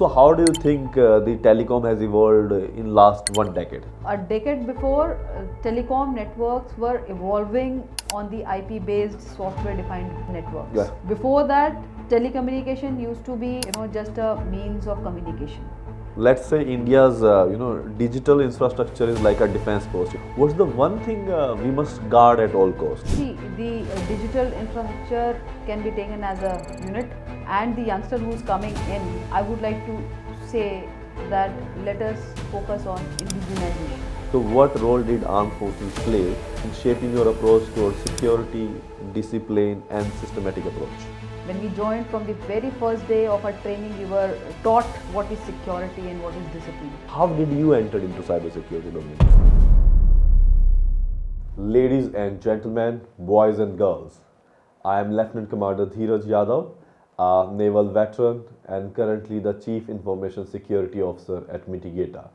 So how do you think the telecom has evolved in last one decade? A decade before, telecom networks were evolving on the IP-based software-defined networks. Yeah. Before that, telecommunication used to be, just a means of communication. Let's say India's digital infrastructure is like a defense post. What's the one thing we must guard at all costs? See, the digital infrastructure can be taken as a unit, and the youngster who's coming in, I would like to say that let us focus on indigenization. So what role did armed forces play in shaping your approach towards security, discipline and systematic approach? When we joined, from the very first day of our training, we were taught what is security and what is discipline. How did you enter into cybersecurity domain? Ladies and gentlemen, boys and girls, I am Lieutenant Commander Dheeraj Yadav, a naval veteran and currently the Chief Information Security Officer at Mitigata,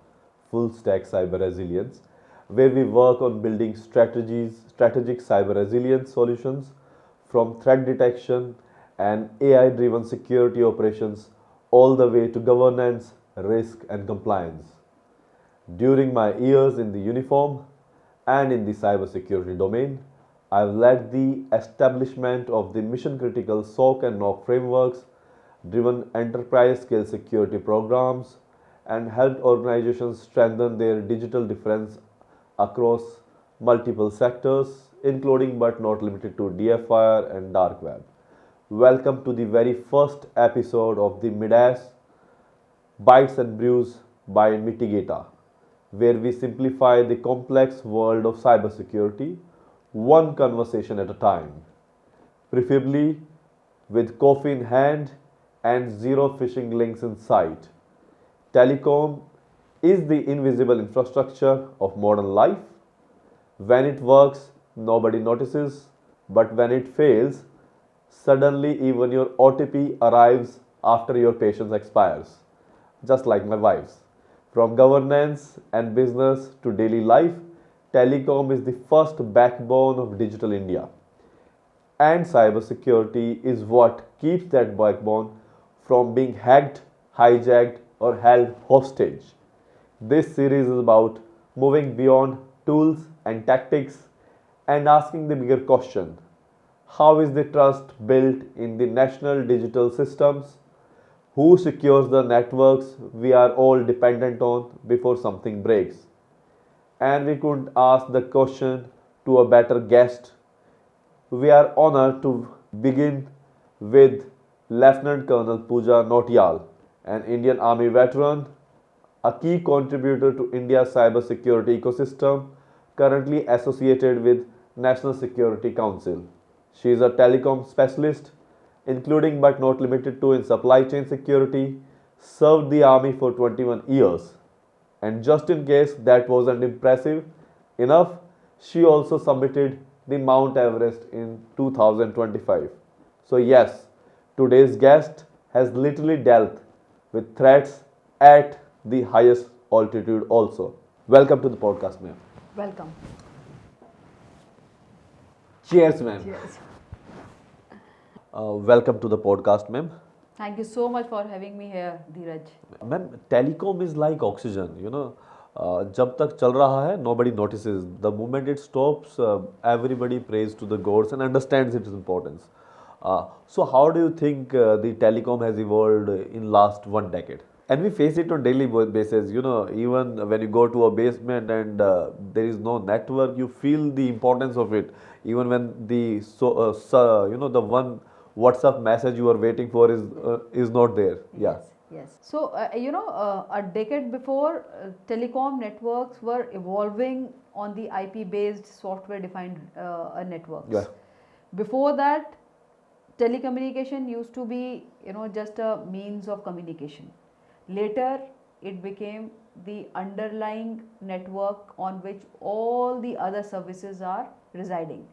full stack cyber resilience, where we work on building strategic cyber resilience solutions from threat detection and AI-driven security operations all the way to governance, risk and compliance. During my years in the uniform and in the cybersecurity domain, I've led the establishment of the mission-critical SOC and NOC frameworks, driven enterprise-scale security programs, and helped organizations strengthen their digital defense across multiple sectors, including but not limited to DFIR and dark web. Welcome to the very first episode of the MIDAS Bytes Brews by Mitigata, where we simplify the complex world of cybersecurity one conversation at a time, preferably with coffee in hand and zero phishing links in sight. Telecom is the invisible infrastructure of modern life. When it works, nobody notices, but when it fails, suddenly even your OTP arrives after your patience expires, just like my wife's. From governance and business to daily life, telecom is the first backbone of digital India. And cybersecurity is what keeps that backbone from being hacked, hijacked, or held hostage. This series is about moving beyond tools and tactics and asking the bigger question: how is the trust built in the national digital systems? Who secures the networks we are all dependent on before something breaks? And we couldn't ask the question to a better guest. We are honored to begin with Lieutenant Colonel Pooja Nautiyal, an Indian Army veteran, a key contributor to India's cybersecurity ecosystem, currently associated with National Security Council. She is a telecom specialist, including but not limited to in supply chain security, served the army for 21 years. And just in case that wasn't impressive enough, she also submitted the Mount Everest in 2025. So yes, today's guest has literally dealt with threats at the highest altitude also. Welcome to the podcast, ma'am. Welcome. Cheers, ma'am. Cheers. Welcome to the podcast, ma'am. Thank you so much for having me here, Dheeraj. Ma'am, telecom is like oxygen, जब तक चल रहा है, nobody notices. The moment it stops, everybody prays to the gods and understands its importance. So how do you think the telecom has evolved in last one decade? And we face it on daily basis, even when you go to a basement and there is no network, you feel the importance of it. Even when the the one WhatsApp message you are waiting for is not there. Yeah. Yes. So, a decade before, telecom networks were evolving on the IP-based software-defined networks. Yeah. Before that, telecommunication used to be, just a means of communication. Later, it became the underlying network on which all the other services are residing.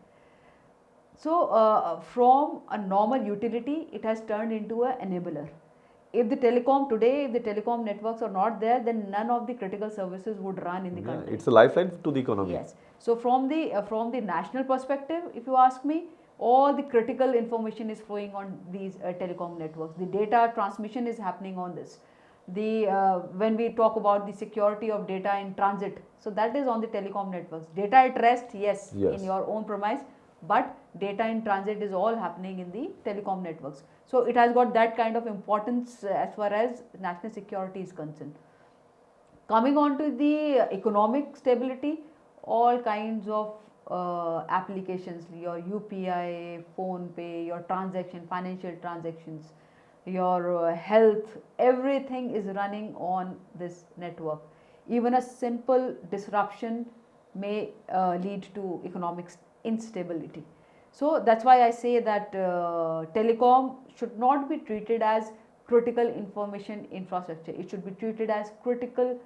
So, from a normal utility, it has turned into an enabler. If the telecom networks are not there, then none of the critical services would run in the country. It's a lifeline to the economy. Yes. So from the national perspective, if you ask me, all the critical information is flowing on these telecom networks. The data transmission is happening on this. When we talk about the security of data in transit, so that is on the telecom networks. Data at rest, yes, Yes. in your own premise, but data in transit is all happening in the telecom networks. So it has got that kind of importance as far as national security is concerned. Coming on to the economic stability, all kinds of applications, your UPI, phone pay, your transaction, financial transactions, your health, everything is running on this network. Even a simple disruption may lead to economic instability. So that's why I say that telecom should not be treated as critical information infrastructure. It should be treated as critical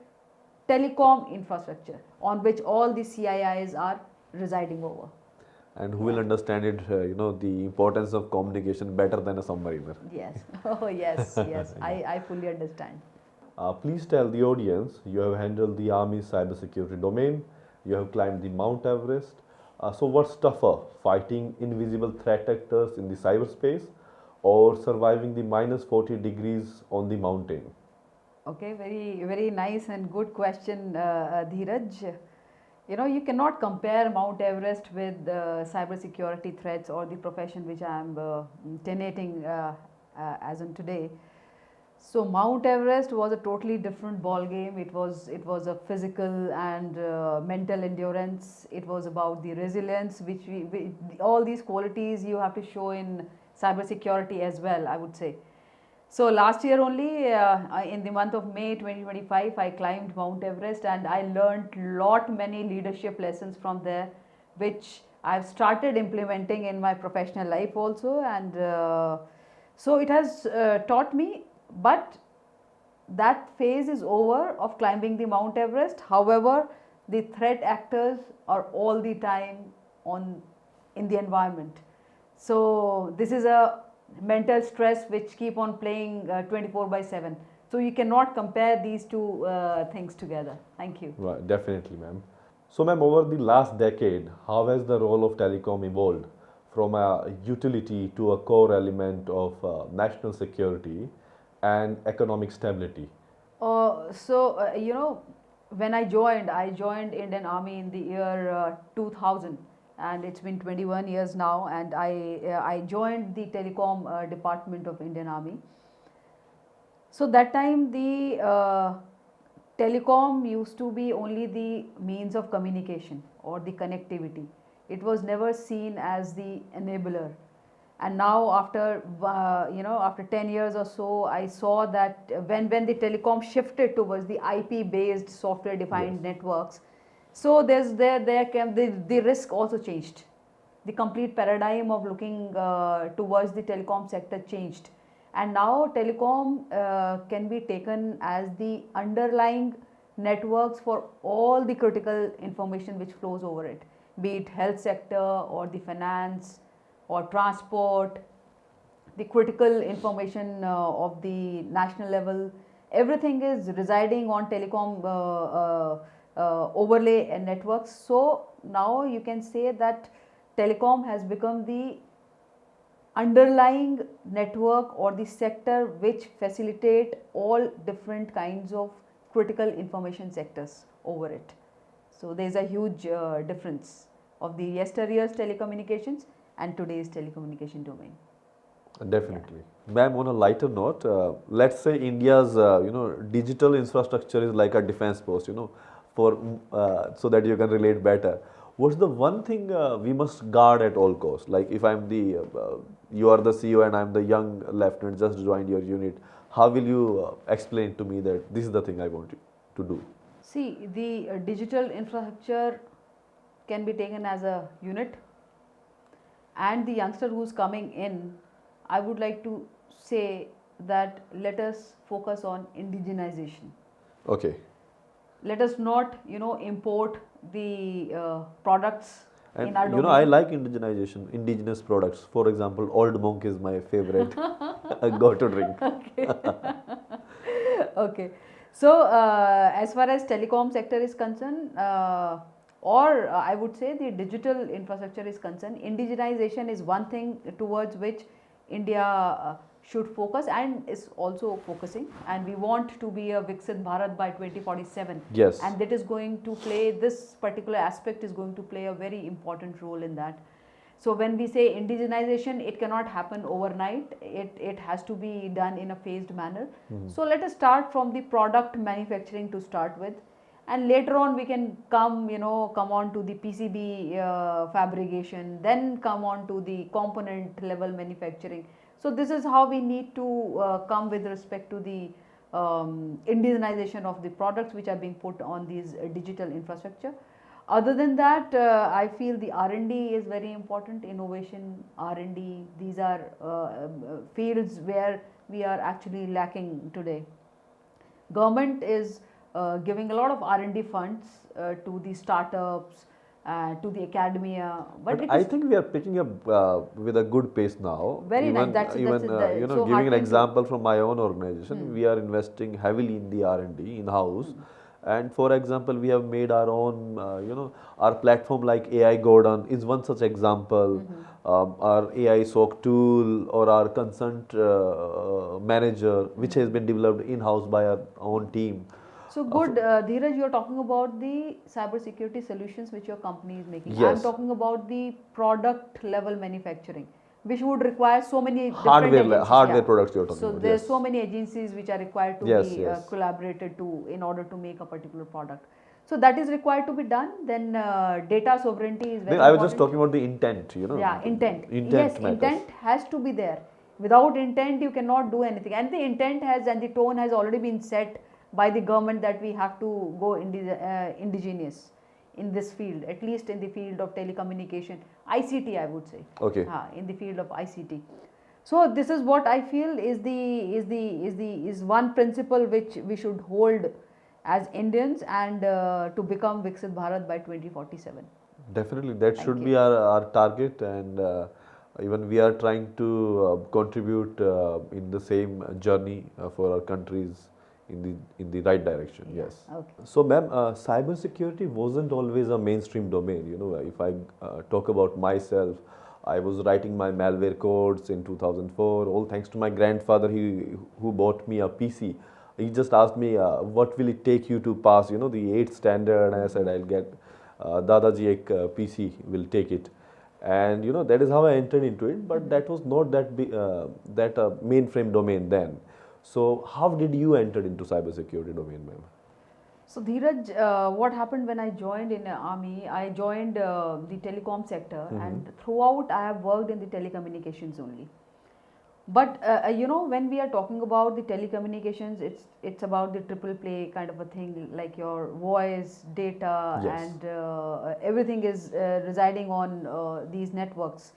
telecom infrastructure on which all the CIIs are residing over. And who will understand it, the importance of communication better than a submariner. Yes. Oh, yes, yes. I fully understand. Please tell the audience, you have handled the Army's cybersecurity domain, you have climbed the Mount Everest. So what's tougher, fighting invisible threat actors in the cyberspace or surviving the minus 40 degrees on the mountain? Okay, very, very nice and good question, Dheeraj. You cannot compare Mount Everest with cybersecurity threats or the profession which I am tenating as on today. So Mount Everest was a totally different ball game. It was a physical and mental endurance. It was about the resilience, which all these qualities you have to show in cybersecurity as well, I would say. So last year only, in the month of May 2025, I climbed Mount Everest and I learned many leadership lessons from there, which I've started implementing in my professional life also. And so it has taught me, but that phase is over of climbing the Mount Everest. However, the threat actors are all the time in the environment. So this is a mental stress which keep on playing 24/7. So you cannot compare these two things together. Thank you. Right, definitely, ma'am. So, ma'am, over the last decade, how has the role of telecom evolved from a utility to a core element of national security and economic stability? When I joined Indian Army in the year 2000. And it's been 21 years now, and I joined the telecom department of Indian Army. So that time the telecom used to be only the means of communication or the connectivity. It was never seen as the enabler. And now after 10 years or so, I saw that when the telecom shifted towards the IP based software defined networks, so the risk also changed. The complete paradigm of looking towards the telecom sector changed. And now telecom can be taken as the underlying networks for all the critical information which flows over it, be it health sector or the finance or transport, the critical information of the national level. Everything is residing on telecom overlay and networks. So now you can say that telecom has become the underlying network or the sector which facilitate all different kinds of critical information sectors over it. So there is a huge difference of the yesteryear's telecommunications and today's telecommunication domain. Definitely. Yeah. Ma'am, on a lighter note, let's say India's digital infrastructure is like a defense post, so that you can relate better. What's the one thing we must guard at all costs? Like if I'm you are the CEO and I'm the young lieutenant just joined your unit, how will you explain to me that this is the thing I want you to do? See, the digital infrastructure can be taken as a unit, and the youngster who's coming in, I would like to say that let us focus on indigenization. Okay. Let us not, import the products and in our domain. I like indigenous products. For example, Old Monk is my favorite go-to drink. Okay. Okay. So, as far as telecom sector is concerned, or I would say the digital infrastructure is concerned, indigenization is one thing towards which India should focus and is also focusing, and we want to be a Viksit Bharat by 2047. Yes. And that is going to play, this particular aspect is going to play a very important role in that. So when we say indigenization, it cannot happen overnight. It has to be done in a phased manner. So let us start from the product manufacturing to start with, and later on we can come on to the PCB fabrication, then come on to the component level manufacturing. So this is how we need to come with respect to the indigenization of the products which are being put on these digital infrastructure. Other than that, I feel the R&D is very important. Innovation, R&D, these are fields where we are actually lacking today. Government is giving a lot of R&D funds to the startups, to the academia. But I think we are picking up with a good pace now. Very even, nice. Even so giving an example from my own organization, we are investing heavily in the R&D in-house. And for example, we have made our own, our platform like AI Govt is one such example. Our AI SOC tool or our consent manager, which has been developed in-house by our own team. So good, Dheeraj, you are talking about the cybersecurity solutions which your company is making. Yes. I am talking about the product level manufacturing, which would require so many hardware products you are talking about. So there's so many agencies which are required to be collaborated to in order to make a particular product. So that is required to be done. Then data sovereignty is very important. I was just talking about the intent, Yeah, intent. Yes, matters. Intent has to be there. Without intent, you cannot do anything. And the intent has and the tone has already been set by the government that we have to go indigenous in this field, at least in the field of telecommunication, ICT, I would say. Okay. In the field of ICT. So this is what I feel is one principle which we should hold as Indians, and to become Viksit Bharat by 2047. Definitely, that should be our target, and even we are trying to contribute in the same journey for our countries in the right direction. Yes. Okay. So, ma'am, cybersecurity wasn't always a mainstream domain. If I talk about myself, I was writing my malware codes in 2004. All thanks to my grandfather, who bought me a PC. He just asked me, what will it take you to pass, the 8th standard? And I said, I'll get Dadaji ek PC will take it. And that is how I entered into it. But that was not that mainframe domain then. So how did you enter into cybersecurity domain, ma'am? So Dheeraj, what happened when I joined in the army? I joined the telecom sector, and throughout I have worked in the telecommunications only. But when we are talking about the telecommunications, it's about the triple play kind of a thing, like your voice, data, and everything is residing on these networks.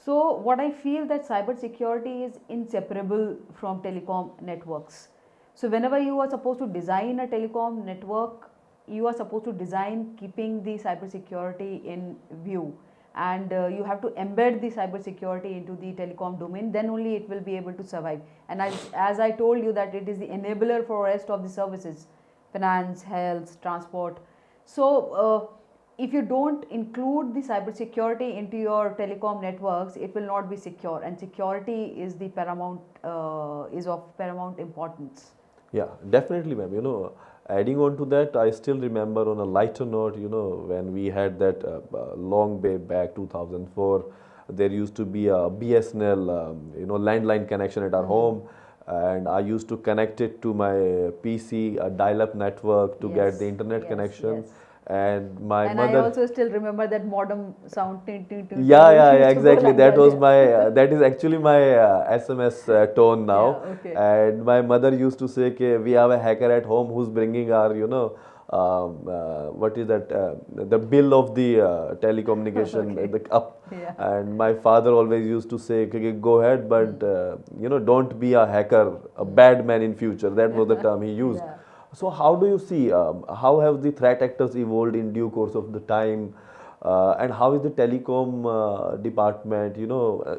So what I feel that cybersecurity is inseparable from telecom networks. So whenever you are supposed to design a telecom network, you are supposed to design keeping the cybersecurity in view, and you have to embed the cybersecurity into the telecom domain. Then only it will be able to survive. And as I told you that it is the enabler for rest of the services, finance, health, transport. So if you don't include the cybersecurity into your telecom networks, it will not be secure, and security is the paramount is of paramount importance. Yeah, definitely, ma'am. Adding on to that, I still remember on a lighter note, when we had that long way back 2004, there used to be a BSNL, landline connection at our home, and I used to connect it to my PC, a dial-up network to get the internet connection. And my mother. I also still remember that modem sound. Yeah, exactly. That was my. That is actually my SMS tone now. Yeah, okay. And my mother used to say, "Okay, we have a hacker at home who's bringing our, what is that? The bill of the telecommunication up." Yeah. And my father always used to say, "Okay, go ahead, but don't be a hacker, a bad man in future." That was the term he used. Yeah. So how do you see, how have the threat actors evolved in due course of the time, and how is the telecom department,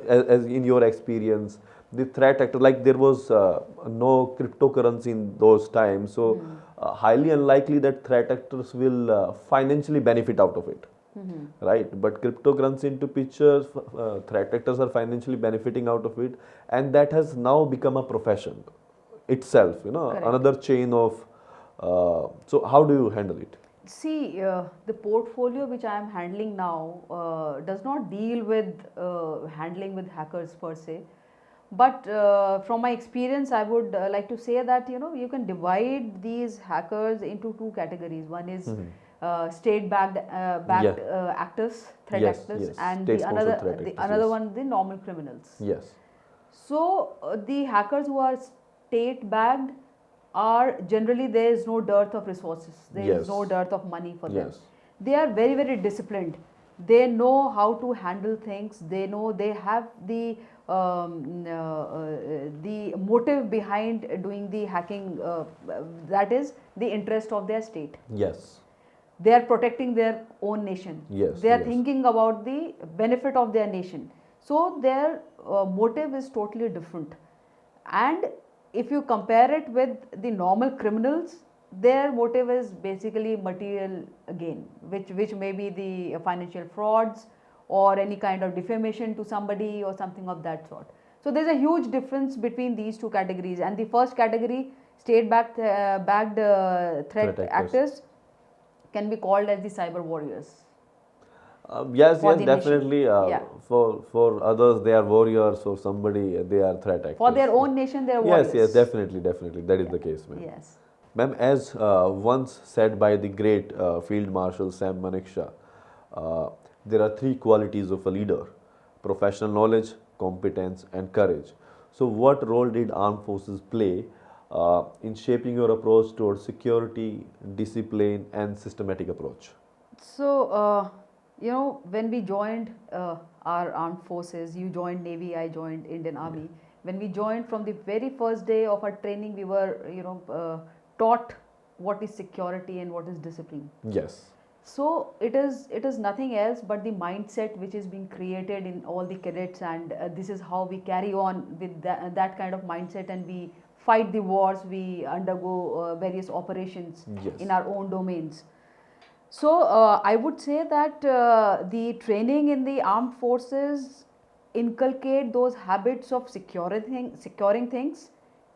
as in your experience, the threat actor, like there was no cryptocurrency in those times, so highly unlikely that threat actors will financially benefit out of it. right? But crypto comes into picture, threat actors are financially benefiting out of it, and that has now become a profession itself, Correct. another chain of, so how do you handle it? See, the portfolio which I am handling now does not deal with handling with hackers per se. But from my experience, I would like to say that you can divide these hackers into two categories. One is state-backed Yeah. actors, threat Yes, actors, yes. and State-sponsored threat actors, another yes. one the normal criminals. Yes. So the hackers who are state-backed are generally, there is no dearth of resources. There is Yes. no dearth of money for them. Yes. They are very, very disciplined. They know how to handle things. They know, they have the motive behind doing the hacking, that is the interest of their state. Yes. They are protecting their own nation. Yes, They are yes. thinking about the benefit of their nation. So their motive is totally different. And if you compare it with the normal criminals, their motive is basically material gain, which may be the financial frauds or any kind of defamation to somebody or something of that sort. So there's a huge difference between these two categories. And the first category, state-backed threat actors, can be called as the cyber warriors. Yes, For yes, the nation. definitely. Yeah. For others, they are warriors, or somebody, they are threat actors. For their own nation, they are warriors. Yes, yes, definitely, definitely. That is the case, ma'am. Yes. Ma'am, as once said by the great Field Marshal Sam Manekshaw, there are three qualities of a leader: professional knowledge, competence, and courage. So, what role did armed forces play in shaping your approach towards security, discipline, and systematic approach? So, when we joined our armed forces, you joined Navy, I joined Indian Army. When we joined, from the very first day of our training, we were, taught what is security and what is discipline. Yes. So it is nothing else but the mindset which is being created in all the cadets, and this is how we carry on with that kind of mindset, and we fight the wars, we undergo various operations Yes. in our own domains. So I would say that the training in the armed forces inculcate those habits of securing things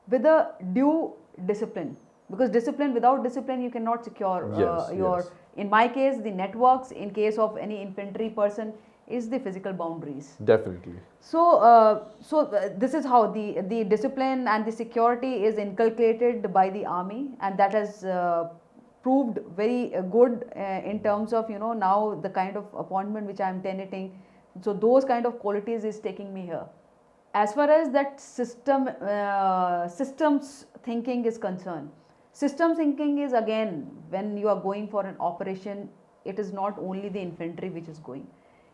with a due discipline, because discipline, without discipline you cannot secure Yes, your yes. in my case the networks, in case of any infantry person is the physical boundaries. Definitely. So this is how the discipline and the security is inculcated by the army, and that has proved very good in terms of now the kind of appointment which I am tenanting. So those kind of qualities is taking me here. As far as that systems thinking is concerned, system thinking is, again, when you are going for an operation, it is not only the infantry which is going.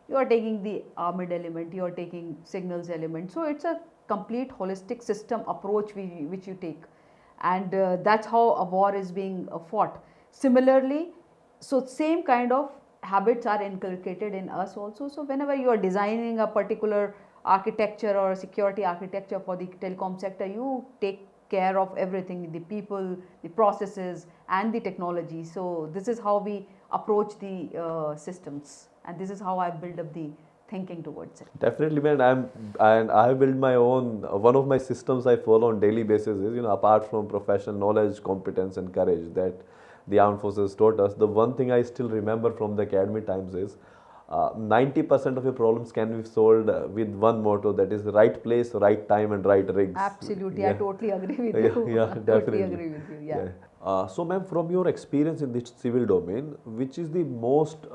You are taking the armored element, you are taking signals element. So it's a complete holistic system approach which you take, and that's how a war is being fought. Similarly, so same kind of habits are inculcated in us also. So whenever you are designing a particular architecture or security architecture for the telecom sector, you take care of everything, the people, the processes, and the technology. So this is how we approach the systems, and this is how I build up the thinking towards it. Definitely, man. I have built my own. One of my systems I follow on daily basis is, apart from professional knowledge, competence, and courage that the armed forces taught us, the one thing I still remember from the academy times is 90% of your problems can be solved with one motto, that is right place, right time, and right rigs. Absolutely, Yeah. I totally agree with Yeah, you. yeah, Totally definitely. agree with you. Yeah. So, ma'am, from your experience in this civil domain, which is the most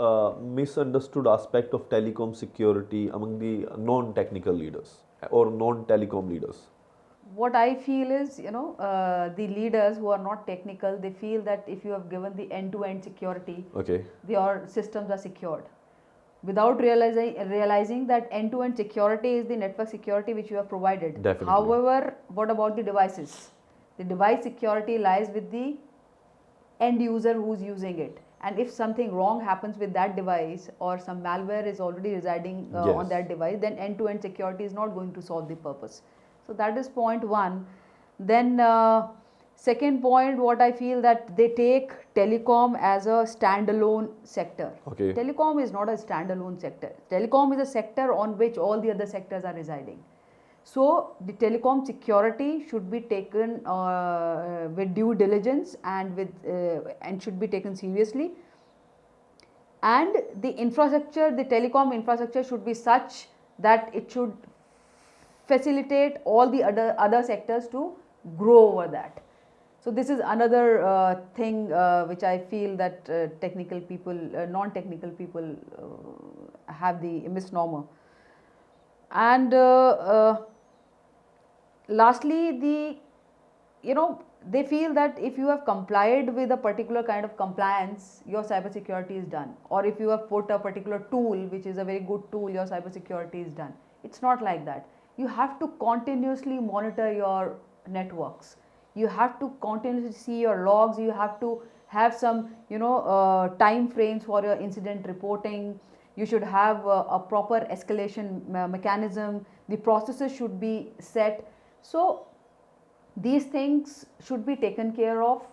misunderstood aspect of telecom security among the non-technical leaders or non-telecom leaders? What I feel is, the leaders who are not technical, they feel that if you have given the end-to-end security, Okay. your systems are secured, without realizing that end-to-end security is the network security which you have provided. Definitely. However, what about the devices? The device security lies with the end user who's using it. And if something wrong happens with that device, or some malware is already residing on Yes. that device, then end-to-end security is not going to solve the purpose. So that is point one. Then Second point, what I feel that they take telecom as a standalone sector. Okay. Telecom is not a standalone sector. Telecom is a sector on which all the other sectors are residing. So the telecom security should be taken with due diligence and should be taken seriously. And the infrastructure, the telecom infrastructure should be such that it should facilitate all the other sectors to grow over that. So this is another thing which I feel that technical people, non-technical people have the misnomer. And lastly, they feel that if you have complied with a particular kind of compliance, your cybersecurity is done. Or if you have put a particular tool, which is a very good tool, your cybersecurity is done. It's not like that. You have to continuously monitor your networks. You have to continuously see your logs. You have to have some, time frames for your incident reporting. You should have a proper escalation mechanism. The processes should be set. So these things should be taken care of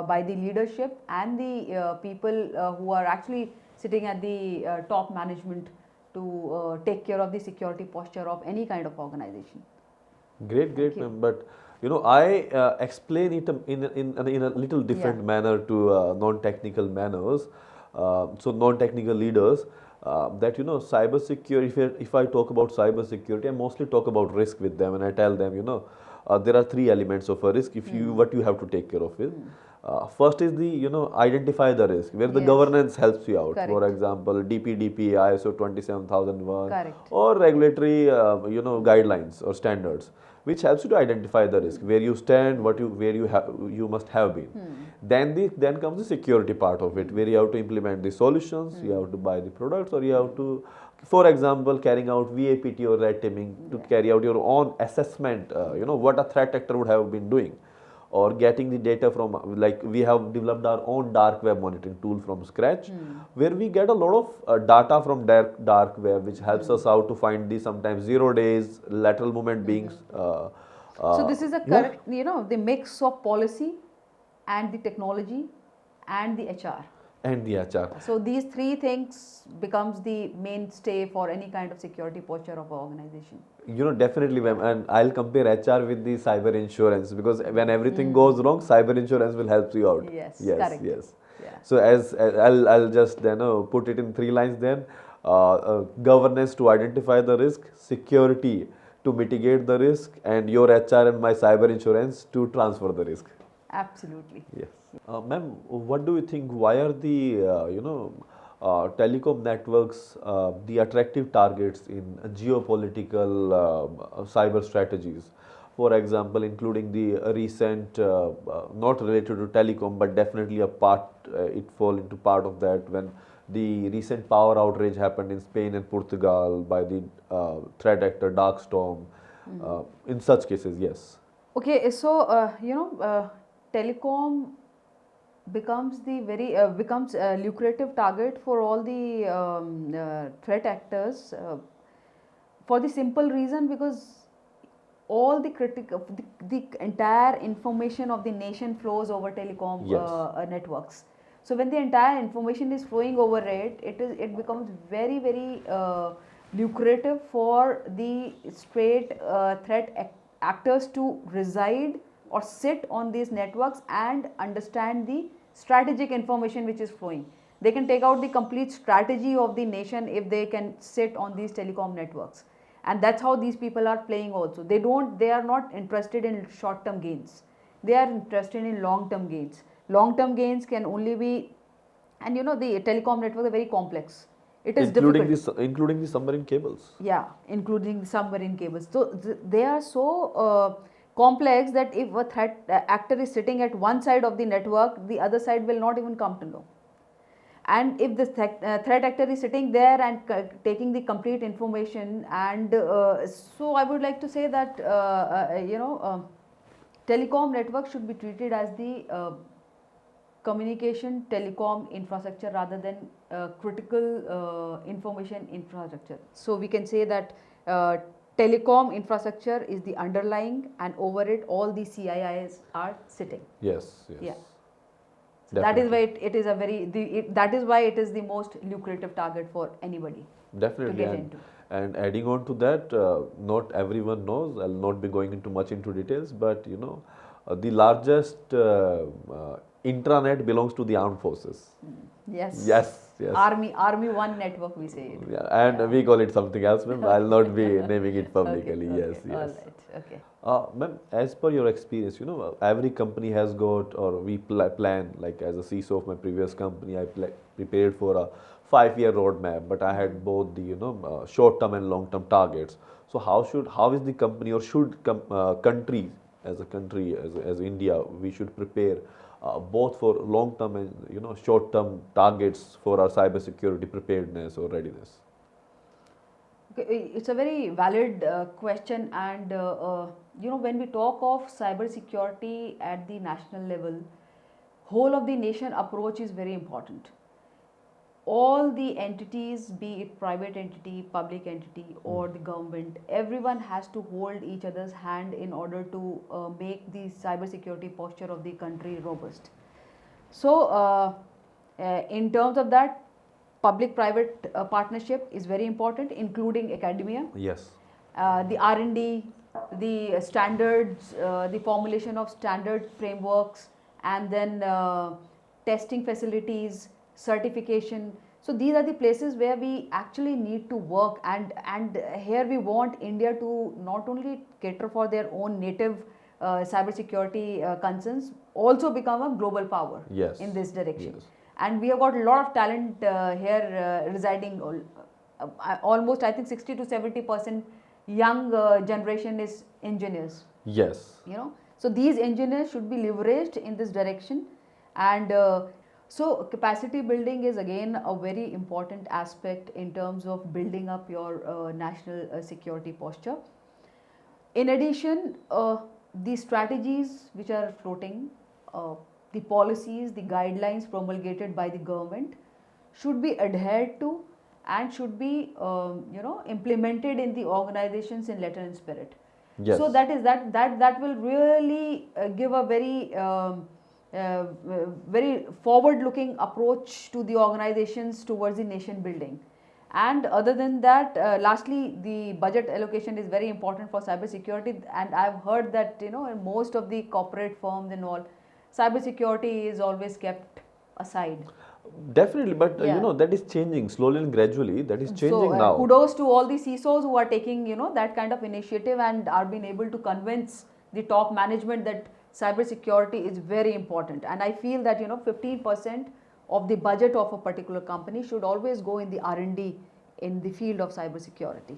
by the leadership and the people who are actually sitting at the top management to take care of the security posture of any kind of organization. Great, ma'am. But I explain it in a little different manner to non-technical manners. So non-technical leaders that cybersecurity. If I talk about cybersecurity, I mostly talk about risk with them, and I tell them there are three elements of a risk. If what you have to take care of it. First is the identify the risk where the governance helps you out. Correct. For example, DPDP, ISO 27001, Correct. or regulatory guidelines or standards, which helps you to identify the risk, where you stand, where you must have been. Then comes the security part of it, where you have to implement the solutions, you have to buy the products, or you have to, for example, carrying out VAPT or red teaming to carry out your own assessment. What a threat actor would have been doing, or getting the data from, like we have developed our own dark web monitoring tool from scratch, where we get a lot of data from dark web, which helps us out to find the sometimes 0 days lateral movement beings. So this is a correct, the mix of policy and the technology and the HR. And the HR. So these three things becomes the mainstay for any kind of security posture of an organization. Definitely, ma'am. And I'll compare HR with the cyber insurance, because when everything goes wrong, cyber insurance will help you out. Yes, correct. Yes. Yeah. So as I'll just put it in 3 lines then. Governance to identify the risk, security to mitigate the risk, and your HR and my cyber insurance to transfer the risk. Absolutely. Yes. Ma'am, what do you think? Why are the telecom networks the attractive targets in geopolitical cyber strategies? For example, including the recent, not related to telecom, but definitely a part, it fall into part of that, when the recent power outrage happened in Spain and Portugal by the threat actor Darkstorm. In such cases, yes. Okay, so telecom becomes the becomes a lucrative target for all the threat actors for the simple reason, because all the the entire information of the nation flows over telecom networks. So when the entire information is flowing over it becomes very, very lucrative for the straight threat actors to reside or sit on these networks and understand the strategic information which is flowing. They can take out the complete strategy of the nation if they can sit on these telecom networks. And that's how these people are playing also. They are not interested in short term gains. They are interested in long term gains. Long term gains can only be, and the telecom networks are very complex. It is difficult. Including the submarine cables. Yeah, including the submarine cables. So they are so complex that if a threat actor is sitting at one side of the network, the other side will not even come to know. And if the threat actor is sitting there and taking the complete information, and so I would like to say that telecom network should be treated as the communication telecom infrastructure rather than critical information infrastructure. So we can say that telecom infrastructure is the underlying, and over it all the CIIs are sitting. Yes, yes. Yeah. So that is why it is a very, that is why it is the most lucrative target for anybody Definitely. to get into. And adding on to that, not everyone knows, I'll not be going into much into details, but the largest intranet belongs to the armed forces. Yes. Yes, yes. Army One network, we say it. Yeah, and we call it something else, ma'am. I'll not be naming it publicly. Okay, Yes, okay, yes. all right, okay. Ma'am, as per your experience, every company has got, or we plan, like as a CISO of my previous company, I prepared for a 5-year roadmap, but I had both the, short-term and long-term targets. So how is the company, or should country, as India, we should prepare both for long-term and, short-term targets for our cybersecurity preparedness or readiness? Okay, it's a very valid question, and when we talk of cyber security at the national level, whole of the nation approach is very important. All the entities, be it private entity, public entity, or the government, everyone has to hold each other's hand in order to make the cyber security posture of the country robust. So, in terms of that, public-private partnership is very important, including academia. Yes. The R&D, the standards, the formulation of standard frameworks, and then testing facilities, certification. So these are the places where we actually need to work, and here we want India to not only cater for their own native cybersecurity concerns, also become a global power. Yes. In this direction. Yes. And we have got a lot of talent here residing. Almost, I think, 60 to 70% young generation is engineers. Yes. So these engineers should be leveraged in this direction, and so capacity building is again a very important aspect in terms of building up your national security posture. In addition, the strategies which are floating, the policies, the guidelines promulgated by the government should be adhered to and should be implemented in the organizations in letter and spirit. Yes. So that will really give a very forward-looking approach to the organizations towards the nation building. And other than that, lastly, the budget allocation is very important for cybersecurity. And I've heard that in most of the corporate firms and all, cybersecurity is always kept aside. Definitely, but that is changing slowly and gradually. That is changing now. Kudos to all the CISOs who are taking that kind of initiative and are being able to convince the top management that cybersecurity is very important. And I feel that 15% of the budget of a particular company should always go in the R&D in the field of cybersecurity.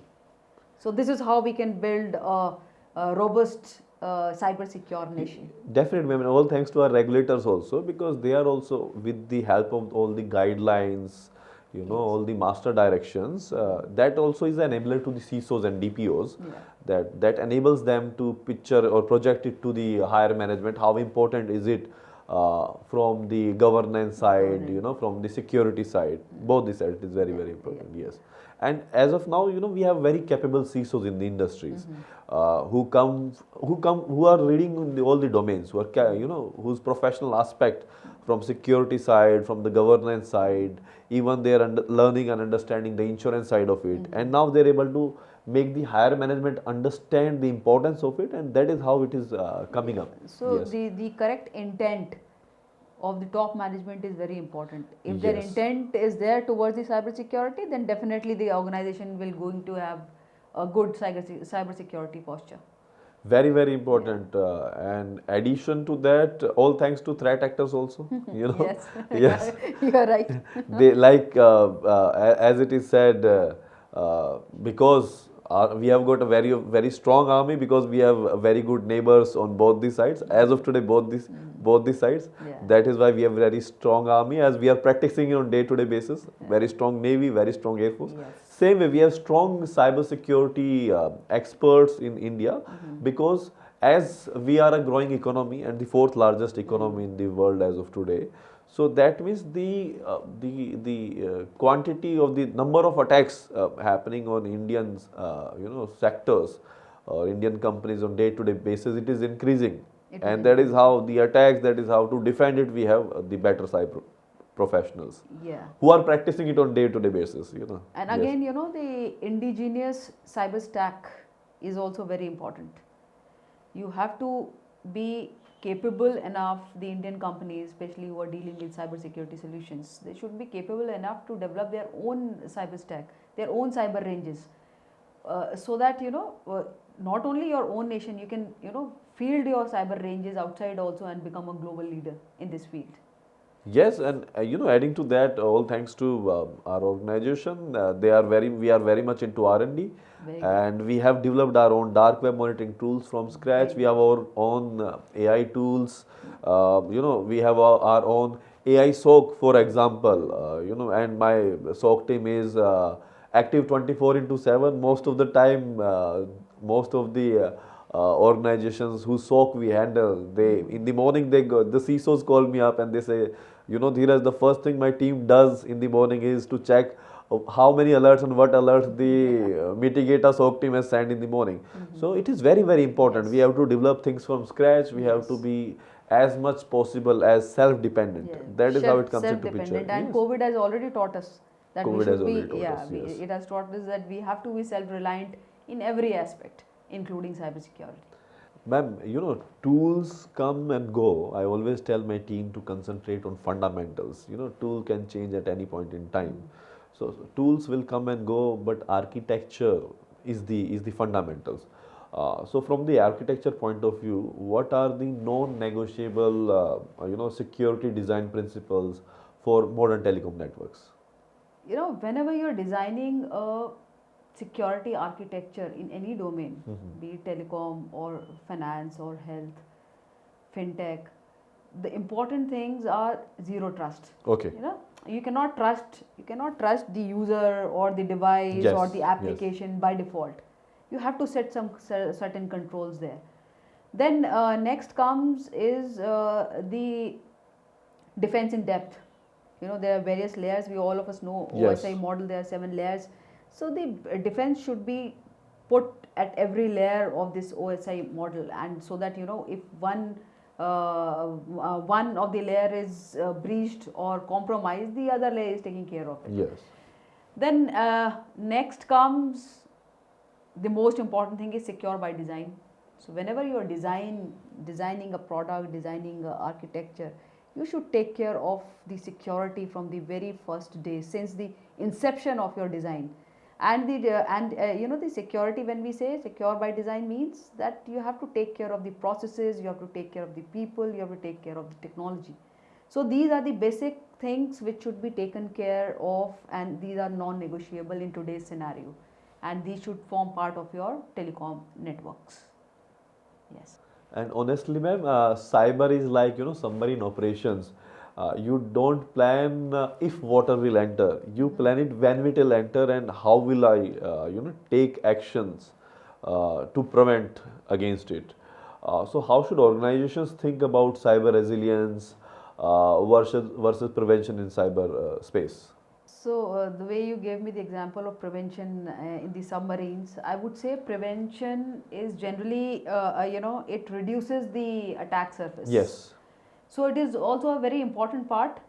So this is how we can build a robust cyber secure nation. Definitely, I mean, all thanks to our regulators also, because they are also, with the help of all the guidelines, Yes. all the master directions, that also is an enabler to the CISOs and DPOs. Yeah. That enables them to picture or project it to the higher management. How important is it from the governance side, from the security side, both the sides is very, very important. Yeah. Yes. And as of now, we have very capable CISOs in the industries who are reading all the domains, who are whose professional aspect from security side, from the governance side, even they are learning and understanding the insurance side of it, and now they're able to make the higher management understand the importance of it, and that is how it is coming up. So Yes. the correct intent of the top management is very important. If their Yes. intent is there towards the cybersecurity, then definitely the organization will going to have a good cybersecurity posture. Very, very important. And addition to that, all thanks to threat actors also. Yes. Yes. You are right. They as it is said, because we have got a very, very strong army, because we have very good neighbors on both the sides. As of today, both the sides. Yeah. That is why we have very strong army, as we are practicing on day-to-day basis. Very strong navy, very strong air force. Yes. Same way, we have strong cybersecurity experts in India, because as we are a growing economy and the fourth largest economy in the world as of today, so that means the quantity of the number of attacks happening on Indian sectors or Indian companies on day-to-day basis, it is increasing. And that is how the attacks, that is how to defend it. We have the better cyber professionals who are practicing it on day-to-day basis. And again, the indigenous cyber stack is also very important. You have to be capable enough, the Indian companies, especially who are dealing with cybersecurity solutions, they should be capable enough to develop their own cyber stack, their own cyber ranges, so that not only your own nation, you can field your cyber ranges outside also and become a global leader in this field. Yes, and adding to that, all thanks to our organization, we are very much into R&D, and we have developed our own dark web monitoring tools from scratch. We have our own AI tools. We have our own AI SOC, for example. And my SOC team is active 24/7. Most of the time, most of the organizations whose SOC we handle, in the morning the CISOs call me up and they say, Dheeraj, the first thing my team does in the morning is to check how many alerts and what alerts the Mitigata SOC team has sent in the morning. So it is very, very important. We have to develop things from scratch. We have to be as much possible as self-dependent. That is how it comes into picture. And COVID has already taught us that we should be, it has taught us that we have to be self-reliant in every aspect, including cybersecurity. Ma'am, tools come and go. I always tell my team to concentrate on fundamentals. Tool can change at any point in time. So tools will come and go, but architecture is the fundamentals. So from the architecture point of view, what are the non-negotiable security design principles for modern telecom networks? Whenever you're designing a security architecture in any domain, be it telecom or finance or health, fintech, the important things are zero trust. Okay. You cannot trust the user or the device or the application by default. You have to set some certain controls there. Then next comes is the defense in depth. There are various layers. All of us know OSI model. There are 7 layers. So the defense should be put at every layer of this OSI model, and so that if one of the layer is breached or compromised, the other layer is taking care of it. Yes. Then next comes the most important thing is secure by design. So whenever you are designing a product, designing architecture, you should take care of the security from the very first day, since the inception of your design. And the security, when we say secure by design, means that you have to take care of the processes, you have to take care of the people, you have to take care of the technology. So these are the basic things which should be taken care of, and these are non-negotiable in today's scenario, and these should form part of your telecom networks. Yes. And honestly, ma'am, cyber is like submarine operations. You don't plan if water will enter. You plan it when it will enter, and how will I take actions to prevent against it. So how should organizations think about cyber resilience versus prevention in cyber space? So the way you gave me the example of prevention in the submarines, I would say prevention is generally it reduces the attack surface. Yes. So it is also a very important part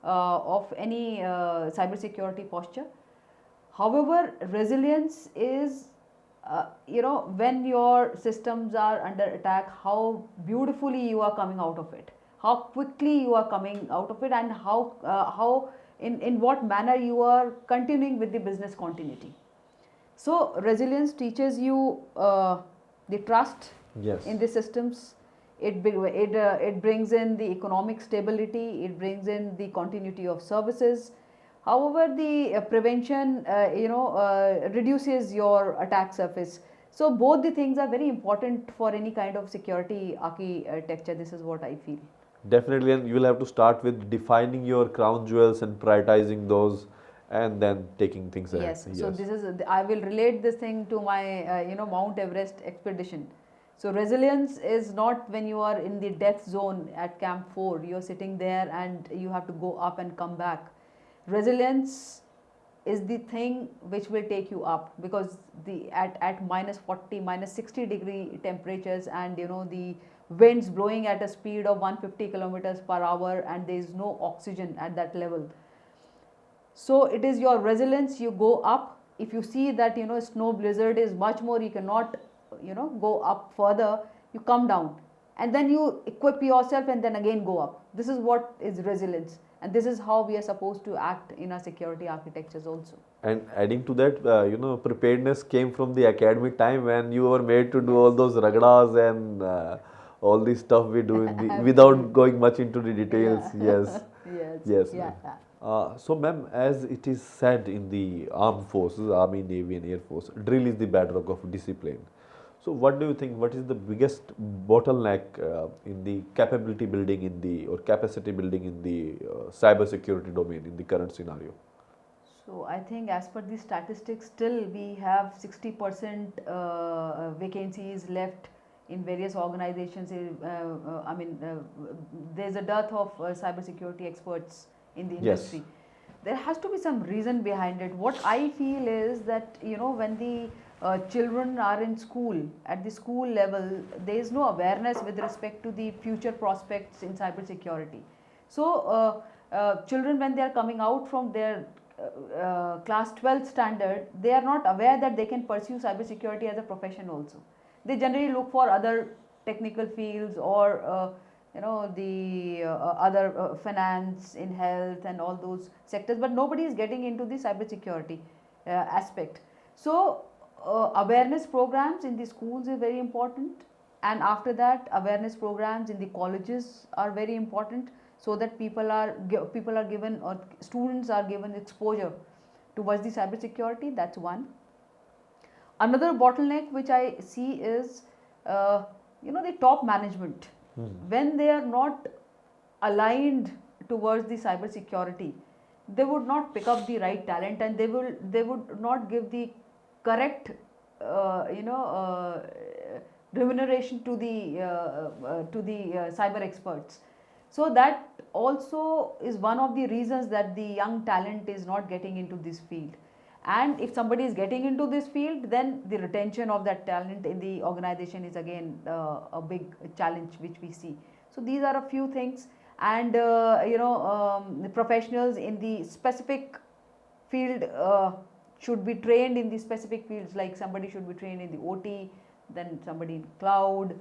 of any cybersecurity posture. However, resilience is when your systems are under attack, how beautifully you are coming out of it, how quickly you are coming out of it, and how in what manner you are continuing with the business continuity. So resilience teaches you the trust in the systems. It brings in the economic stability. It brings in the continuity of services. However, the prevention reduces your attack surface. So both the things are very important for any kind of security architecture. This is what I feel. Definitely, and you will have to start with defining your crown jewels and prioritizing those, and then taking things ahead. Yes. So this is I will relate this thing to my Mount Everest expedition. So resilience is not when you are in the death zone at Camp 4, you're sitting there and you have to go up and come back. Resilience is the thing which will take you up, because at minus 40, minus 60 degree temperatures, and the winds blowing at a speed of 150 kilometers per hour, and there is no oxygen at that level. So it is your resilience, you go up. If you see that snow blizzard is much more, you cannot go up further, you come down and then you equip yourself and then again go up. This is what is resilience, and this is how we are supposed to act in our security architectures also. And adding to that, preparedness came from the academic time when you were made to do all those ragdas and all the stuff we do in the, without going much into the details. Yes. Yes. Yeah. So ma'am, as it is said in the armed forces, Army, Navy and Air Force, drill is the bedrock of discipline. So what do you think, what is the biggest bottleneck in the capability building or capacity building in the cybersecurity domain in the current scenario? So I think as per the statistics, still we have 60% vacancies left in various organizations. There's a dearth of cybersecurity experts in the industry. Yes. There has to be some reason behind it. What I feel is that when the children are in school, at the school level, there is no awareness with respect to the future prospects in cybersecurity. So children, when they are coming out from their class 12 standard, they are not aware that they can pursue cybersecurity as a profession also. They generally look for other technical fields or other finance, in health and all those sectors, but nobody is getting into the cybersecurity aspect. So awareness programs in the schools is very important, and after that awareness programs in the colleges are very important, so that people are given, or students are given exposure towards the cybersecurity. That's one. Another bottleneck which I see is the top management. When they are not aligned towards the cybersecurity, they would not pick up the right talent, and they would not give the correct remuneration to the cyber experts. So that also is one of the reasons that the young talent is not getting into this field. And if somebody is getting into this field, then the retention of that talent in the organization is again a big challenge which we see. So these are a few things, and the professionals in the specific field should be trained in the specific fields. Like somebody should be trained in the OT, then somebody in cloud,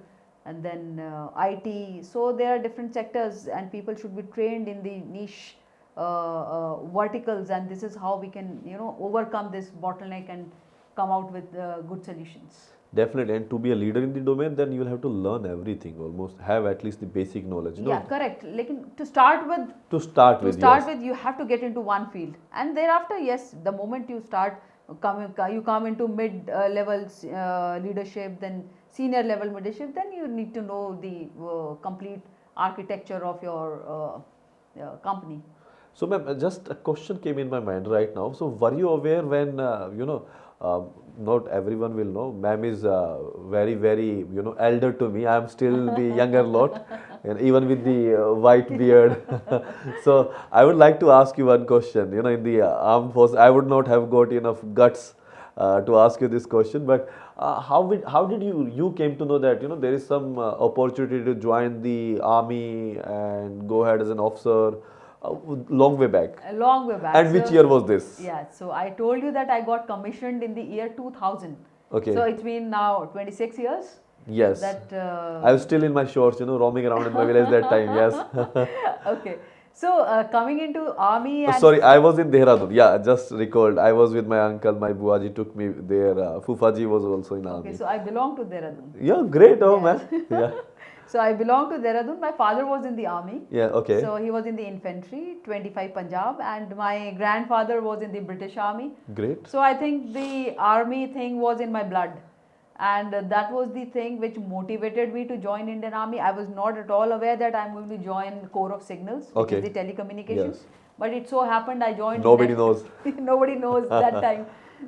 and then IT. So there are different sectors, and people should be trained in the niche verticals, and this is how we can overcome this bottleneck and come out with good solutions. Definitely, and to be a leader in the domain, then you will have to learn everything, almost have at least the basic knowledge. Yeah, correct. Like to start with, yes. You have to get into one field, and thereafter, yes, the moment you start you come into mid levels leadership, then senior level leadership, then you need to know the complete architecture of your company. So ma'am, just a question came in my mind right now. So were you aware when, not everyone will know, ma'am is very, very, elder to me. I am still the younger lot, and even with the white beard. So I would like to ask you one question. In the armed force, I would not have got enough guts to ask you this question, but how did you came to know that there is some opportunity to join the army and go ahead as an officer? Long way back. A long way back. And which year was this? Yeah, so I told you that I got commissioned in the year 2000. Okay. So it's been now 26 years. Yes. That I was still in my shorts, roaming around in my village that time. Yes. Okay. So coming into army. And sorry, I was in Dehradun. Yeah, just recalled. I was with my uncle. My buaji took me there. Fufaji was also in army. Okay, so I belong to Dehradun. Yeah, great. Oh man. Yeah. So I belong to Dehradun. My father was in the army. Yeah, okay. So he was in the infantry, 25 Punjab, and my grandfather was in the British Army. Great. So I think the army thing was in my blood, and that was the thing which motivated me to join Indian Army. I was not at all aware that I'm going to join Corps of Signals, which is the telecommunications. Yes. But it so happened I joined. Nobody knows. Nobody knows that time.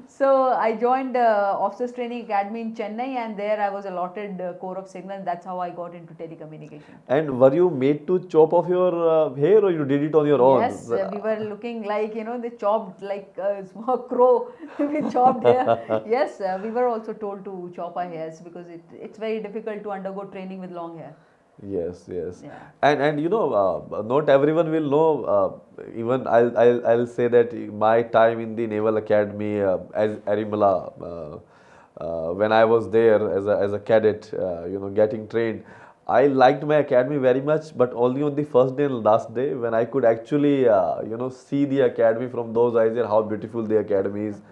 So I joined Officers Training Academy in Chennai, and there I was allotted Core of Signal. That's how I got into telecommunication. And were you made to chop off your hair, or you did it on your own? Yes, we were looking like, they chopped like a small crow. We chopped hair. Yes, we were also told to chop our hairs because it's very difficult to undergo training with long hair. Yes, yes. Yeah. And not everyone will know. Even I'll say that my time in the Naval Academy as Arimala, when I was there as a cadet, getting trained, I liked my academy very much, but only on the first day and last day when I could actually see the academy from those eyes and how beautiful the academy is.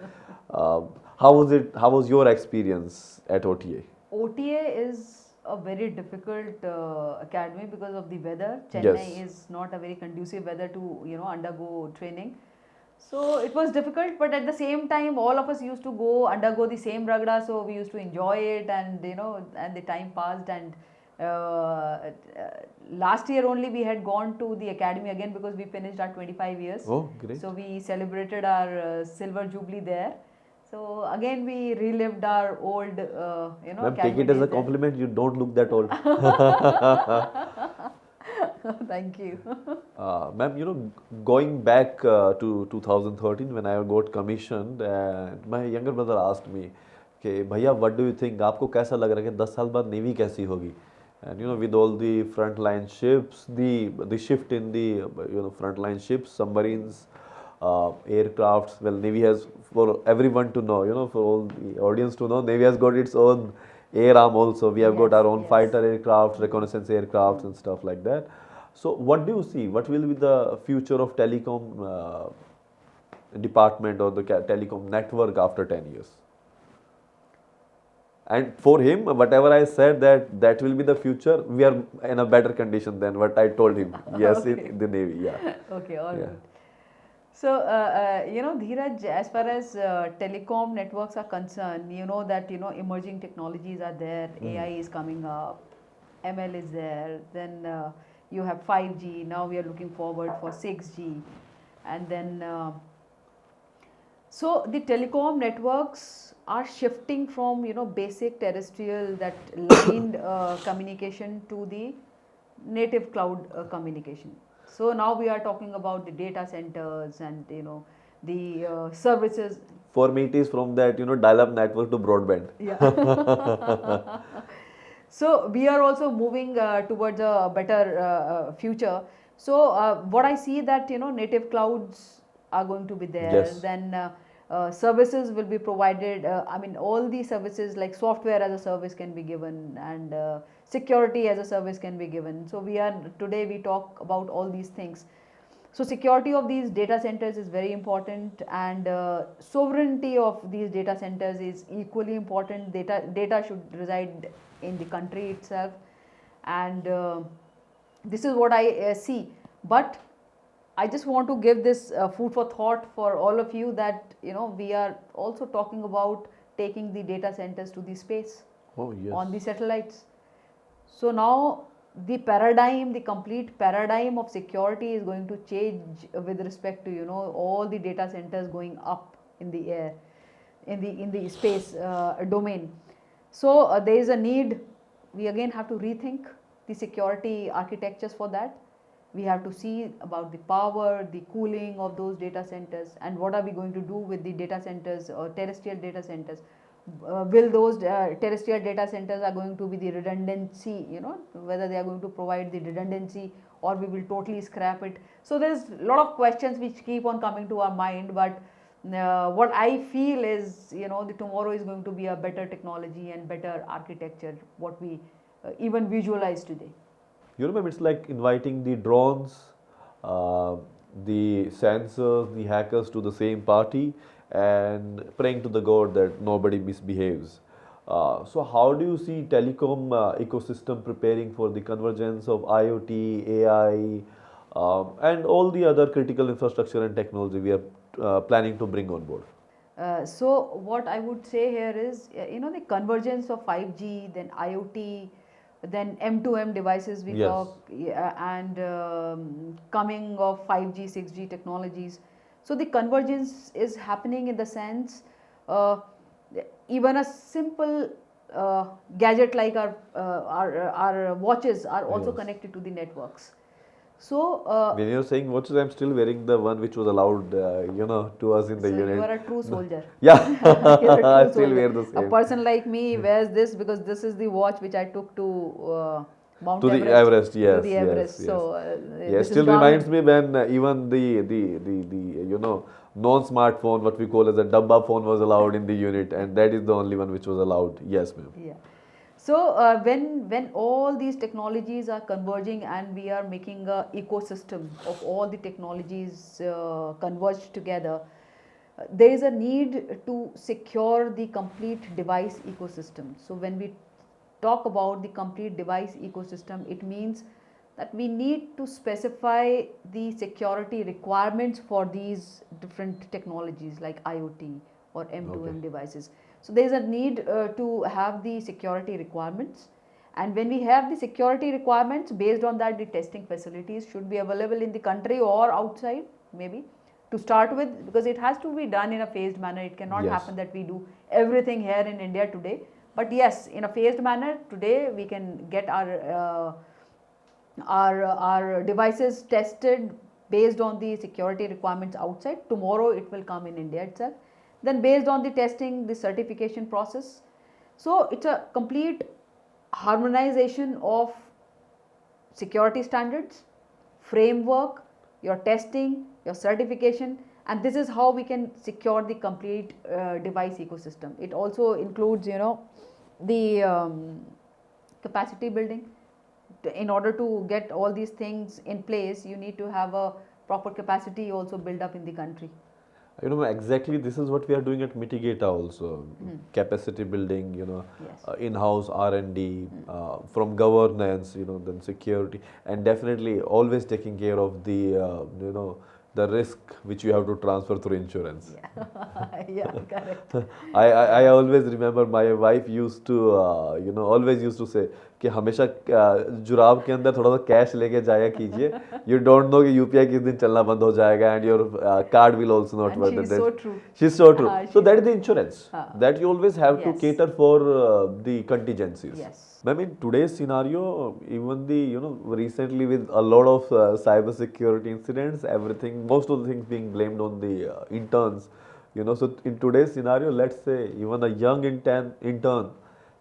Uh, how was it? How was your experience at OTA? OTA is a very difficult academy because of the weather. Chennai Yes. is not a very conducive weather to undergo training. So it was difficult, but at the same time, all of us used to go undergo the same ragda, so we used to enjoy it, and and the time passed. And last year only we had gone to the academy again because we finished our 25 years. Oh, great. So we celebrated our silver jubilee there. So again we relived our old, Ma'am, take it as a compliment. You don't look that old. Thank you. Ma'am, going back to 2013 when I got commissioned, and my younger brother asked me, "Okay, भैया, what do you think? आपको कैसा लग रहा है कि 10 साल बाद navy कैसी होगी?" And with all the frontline ships, the shift in the frontline ships, submarines, aircrafts. Well, Navy has, for everyone to know, for all the audience to know, Navy has got its own air arm also. We have got our own fighter aircraft, reconnaissance aircrafts, and stuff like that. So, what do you see? What will be the future of telecom department or the telecom network after 10 years? And for him, whatever I said that will be the future, we are in a better condition than what I told him. Yes, Okay. in the Navy, yeah. Okay, all Yeah. good. So, Dheeraj, as far as telecom networks are concerned, you know that, emerging technologies are there, AI is coming up, ML is there, then you have 5G, now we are looking forward for 6G, and then, so the telecom networks are shifting from, basic terrestrial, that line communication, to the native cloud communication. So now we are talking about the data centers and the services. For me, it is from that dial-up network to broadband. Yeah. So we are also moving towards a better future. So what I see that native clouds are going to be there. Yes. Then services will be provided. I mean, all these services like software as a service can be given, and security as a service can be given. So today we talk about all these things. So security of these data centers is very important, and sovereignty of these data centers is equally important. Data should reside in the country itself, and this is what I see. But I just want to give this food for thought for all of you, that we are also talking about taking the data centers to the space. Oh, yes. On the satellites. So now the complete paradigm of security is going to change with respect to all the data centers going up in the air, in the space domain. So there is a need. We again have to rethink the security architectures for that. We have to see about the power, the cooling of those data centers, and what are we going to do with the data centers or terrestrial data centers. Will those terrestrial data centers are going to be the redundancy, whether they are going to provide the redundancy, or we will totally scrap it. So there's a lot of questions which keep on coming to our mind, but what I feel is, the tomorrow is going to be a better technology and better architecture, what we even visualize today. Ma'am, it's like inviting the drones, uh, the sensors, the hackers to the same party and praying to the God that nobody misbehaves. So how do you see telecom ecosystem preparing for the convergence of IoT, AI, and all the other critical infrastructure and technology we are planning to bring on board? So what I would say here is, the convergence of 5G, then IoT, then M2M devices we Yes. talk, and coming of 5G, 6G technologies. So the convergence is happening in the sense uh, even a simple gadget like our watches are also Yes. connected to the networks. So When you're saying watches, I'm still wearing the one which was allowed, to us in the so you unit. are a true soldier. Yeah, You're a I true still soldier. wear the A same. person like me wears this because this is the watch which I took to Mount To the Everest. Everest, To yes, the yes, Everest. yes. So Yes, this is still reminds garment. me when even the non-smartphone, what we call as a dabba phone, was allowed in the unit, and that is the only one which was allowed. Yes, ma'am. Yeah. So when all these technologies are converging and we are making a ecosystem of all the technologies converged together, there is a need to secure the complete device ecosystem. So when we talk about the complete device ecosystem, it means that we need to specify the security requirements for these different technologies like IoT or Okay. M2M devices. So there is a need to have the security requirements, and when we have the security requirements, based on that the testing facilities should be available in the country or outside maybe to start with, because it has to be done in a phased manner. It cannot Yes. happen that we do everything here in India today, but yes, in a phased manner today we can get our devices tested based on the security requirements outside. Tomorrow it will come in India itself. Then based on the testing, the certification process. So it's a complete harmonization of security standards, framework, your testing, your certification, and this is how we can secure the complete device ecosystem. It also includes, the capacity building. In order to get all these things in place, you need to have a proper capacity also build up in the country. Exactly this is what we are doing at Mitigata also. Capacity building, Yes. in-house R&D, from governance, then security, and definitely always taking care of the risk which you have to transfer through insurance. Yeah. Yeah, correct. I always remember my wife used to always used to say कि हमेशा जुराब के अंदर थोड़ा सा cash लेके जाया कीजिए. You don't know कि UPI किस दिन चलना बंद हो जाएगा and your card will also not And work. she's so true. She's so true. So She's that so is the true. insurance that you always have to Yes. cater for the contingencies. Yes. Ma'am, in today's scenario, even recently with a lot of cyber security incidents, most of the things being blamed on the interns. So in today's scenario, let's say even a young intern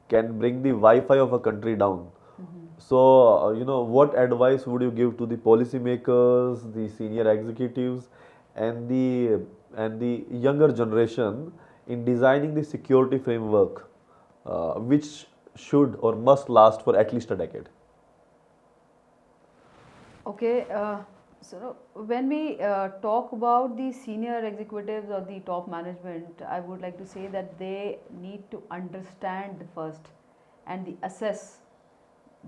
can bring the Wi-Fi of a country down. So, what advice would you give to the policymakers, the senior executives, and the younger generation in designing the security framework, which should or must last for at least a decade? Okay, so when we talk about the senior executives or the top management, I would like to say that they need to understand first and assess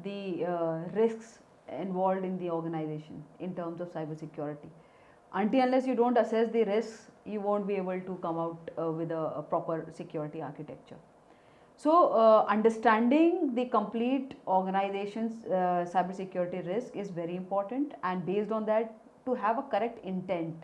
the risks involved in the organization in terms of cybersecurity. Until unless you don't assess the risks, you won't be able to come out with a proper security architecture. So, understanding the complete organization's cybersecurity risk is very important, and based on that, to have a correct intent.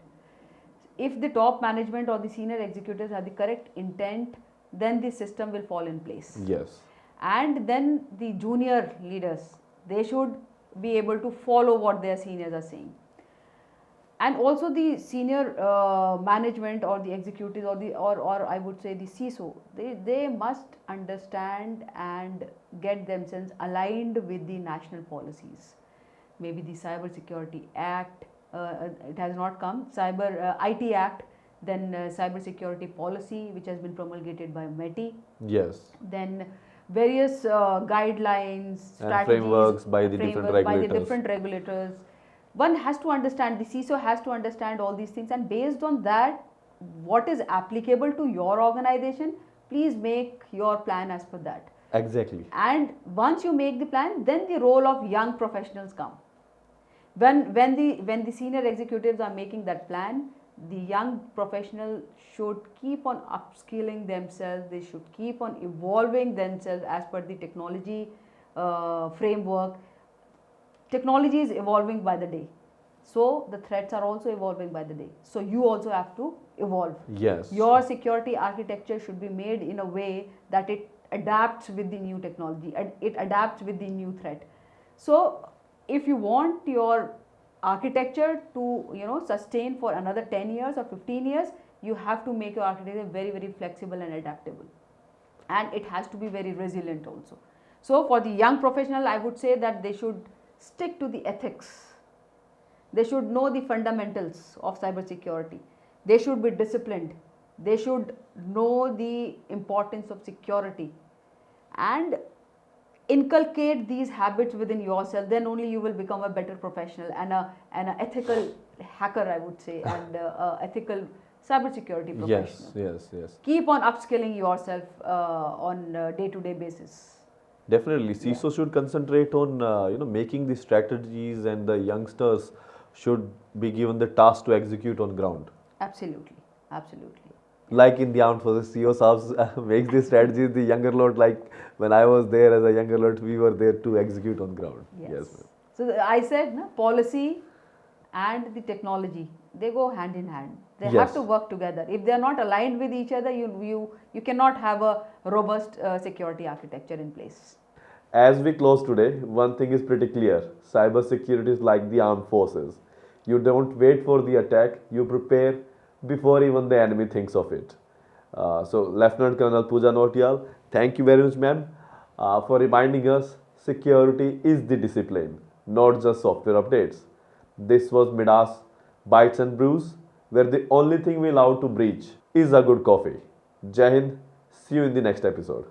If the top management or the senior executives have the correct intent, then the system will fall in place. Yes. And then the junior leaders, they should be able to follow what their seniors are saying. And also the senior management or the executives or I would say the CISO, they must understand and get themselves aligned with the national policies. Maybe the Cyber Security Act, it has not come, IT Act, then Cyber Security Policy which has been promulgated by METI. Yes. Then various guidelines, strategies, and frameworks by the different regulators. One has to understand, the CISO has to understand all these things, and based on that, what is applicable to your organization, please make your plan as per that. Exactly. And once you make the plan, then the role of young professionals come. When the senior executives are making that plan, the young professional should keep on upskilling themselves. They should keep on evolving themselves as per the technology framework. Technology is evolving by the day. So the threats are also evolving by the day. So you also have to evolve. Yes. Your security architecture should be made in a way that it adapts with the new technology and it adapts with the new threat. So if you want your architecture to sustain for another 10 years or 15 years, you have to make your architecture very, very flexible and adaptable, and it has to be very resilient also. So for the young professional, I would say that they should stick to the ethics. They should know the fundamentals of cybersecurity. They should be disciplined. They should know the importance of security and inculcate these habits within yourself. Then only you will become a better professional and an ethical hacker, I would say, and ethical cybersecurity professional. Yes. Keep on upskilling yourself on a day-to-day basis. Definitely, CISO should concentrate on making the strategies, and the youngsters should be given the task to execute on ground. Absolutely. Like in the armed forces, CEO Saabs makes the strategies. The younger lot, like when I was there as a younger lot, we were there to execute on ground. Yes. Ma'am. So I said, policy and the technology, they go hand in hand. They have to work together. If they are not aligned with each other, you cannot have a robust security architecture in place. As we close today, one thing is pretty clear. Cybersecurity is like the armed forces. You don't wait for the attack, you prepare before even the enemy thinks of it. So, Lieutenant Colonel Pooja Nautiyal, thank you very much, ma'am, for reminding us security is the discipline, not just software updates. This was MIDAS Bytes and Brews, where the only thing we allow to breach is a good coffee. Jai Hind, see you in the next episode.